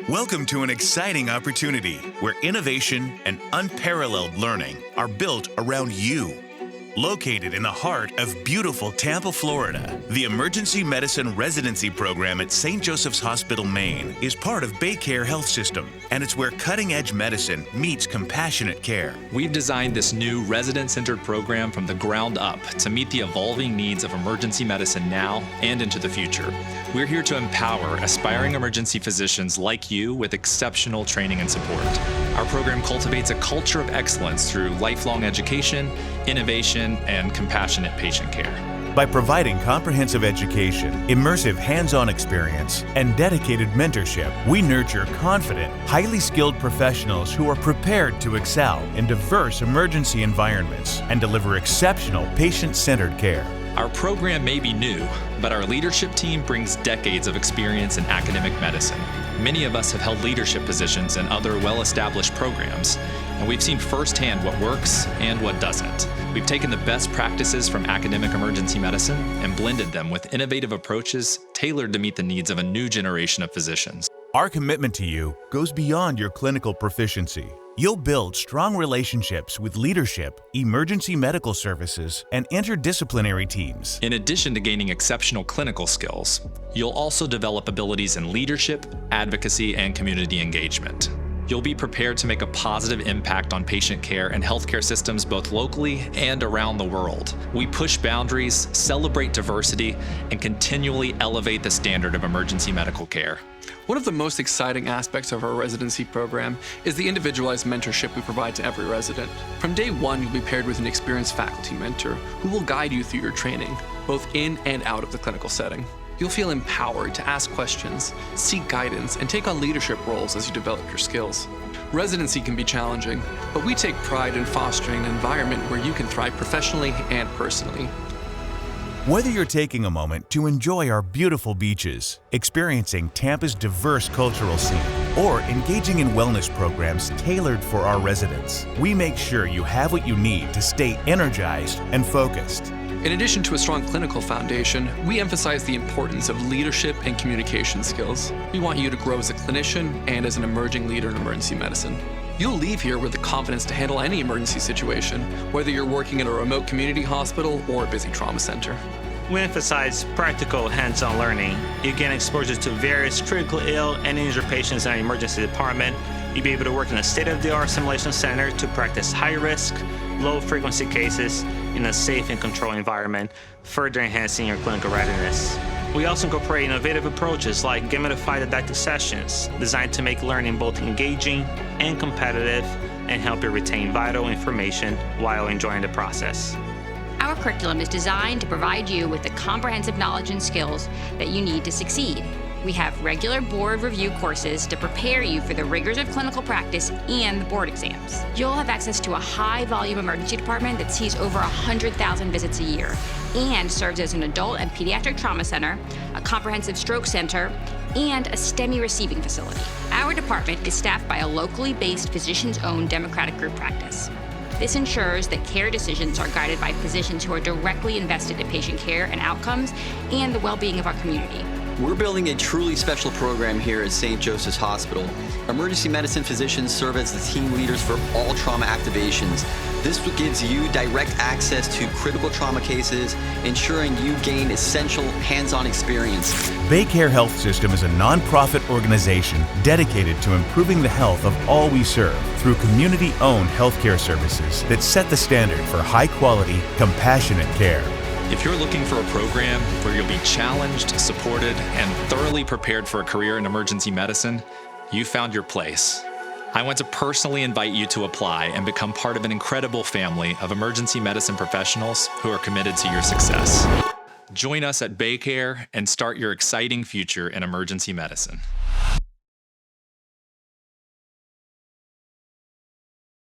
Welcome to an exciting opportunity where innovation and unparalleled learning are built around you. Located in the heart of beautiful Tampa, Florida, the Emergency Medicine Residency Program at St. Joseph's Hospital, Maine is part of BayCare Health System, and it's where cutting-edge medicine meets compassionate care. We've designed this new resident-centered program from the ground up to meet the evolving needs of emergency medicine now and into the future. We're here to empower aspiring emergency physicians like you with exceptional training and support. Our program cultivates a culture of excellence through lifelong education, innovation, and compassionate patient care. By providing comprehensive education, immersive hands-on experience, and dedicated mentorship, we nurture confident, highly skilled professionals who are prepared to excel in diverse emergency environments and deliver exceptional patient-centered care. Our program may be new, but our leadership team brings decades of experience in academic medicine. Many of us have held leadership positions in other well-established programs, and we've seen firsthand what works and what doesn't. We've taken the best practices from academic emergency medicine and blended them with innovative approaches tailored to meet the needs of a new generation of physicians. Our commitment to you goes beyond your clinical proficiency. You'll build strong relationships with leadership, emergency medical services, and interdisciplinary teams. In addition to gaining exceptional clinical skills, you'll also develop abilities in leadership, advocacy, and community engagement. You'll be prepared to make a positive impact on patient care and healthcare systems both locally and around the world. We push boundaries, celebrate diversity, and continually elevate the standard of emergency medical care. One of the most exciting aspects of our residency program is the individualized mentorship we provide to every resident. From day one, you'll be paired with an experienced faculty mentor who will guide you through your training, both in and out of the clinical setting. You'll feel empowered to ask questions, seek guidance, and take on leadership roles as you develop your skills. Residency can be challenging, but we take pride in fostering an environment where you can thrive professionally and personally. Whether you're taking a moment to enjoy our beautiful beaches, experiencing Tampa's diverse cultural scene, or engaging in wellness programs tailored for our residents, we make sure you have what you need to stay energized and focused. In addition to a strong clinical foundation, we emphasize the importance of leadership and communication skills. We want you to grow as a clinician and as an emerging leader in emergency medicine. You'll leave here with the confidence to handle any emergency situation, whether you're working in a remote community hospital or a busy trauma center. We emphasize practical hands-on learning. You gain exposure to various critically ill and injured patients in our emergency department. You'll be able to work in a state-of-the-art simulation center to practice high-risk, low-frequency cases in a safe and controlled environment, further enhancing your clinical readiness. We also incorporate innovative approaches like gamified didactic sessions, designed to make learning both engaging and competitive and help you retain vital information while enjoying the process. Our curriculum is designed to provide you with the comprehensive knowledge and skills that you need to succeed. We have regular board review courses to prepare you for the rigors of clinical practice and the board exams. You'll have access to a high-volume emergency department that sees over 100,000 visits a year and serves as an adult and pediatric trauma center, a comprehensive stroke center, and a STEMI receiving facility. Our department is staffed by a locally based physicians-owned democratic group practice. This ensures that care decisions are guided by physicians who are directly invested in patient care and outcomes and the well-being of our community. We're building a truly special program here at St. Joseph's Hospital. Emergency medicine physicians serve as the team leaders for all trauma activations. This gives you direct access to critical trauma cases, ensuring you gain essential hands-on experience. BayCare Health System is a nonprofit organization dedicated to improving the health of all we serve through community-owned healthcare services that set the standard for high-quality, compassionate care. If you're looking for a program where you'll be challenged, supported, and thoroughly prepared for a career in emergency medicine, you found your place. I want to personally invite you to apply and become part of an incredible family of emergency medicine professionals who are committed to your success. Join us at BayCare and start your exciting future in emergency medicine.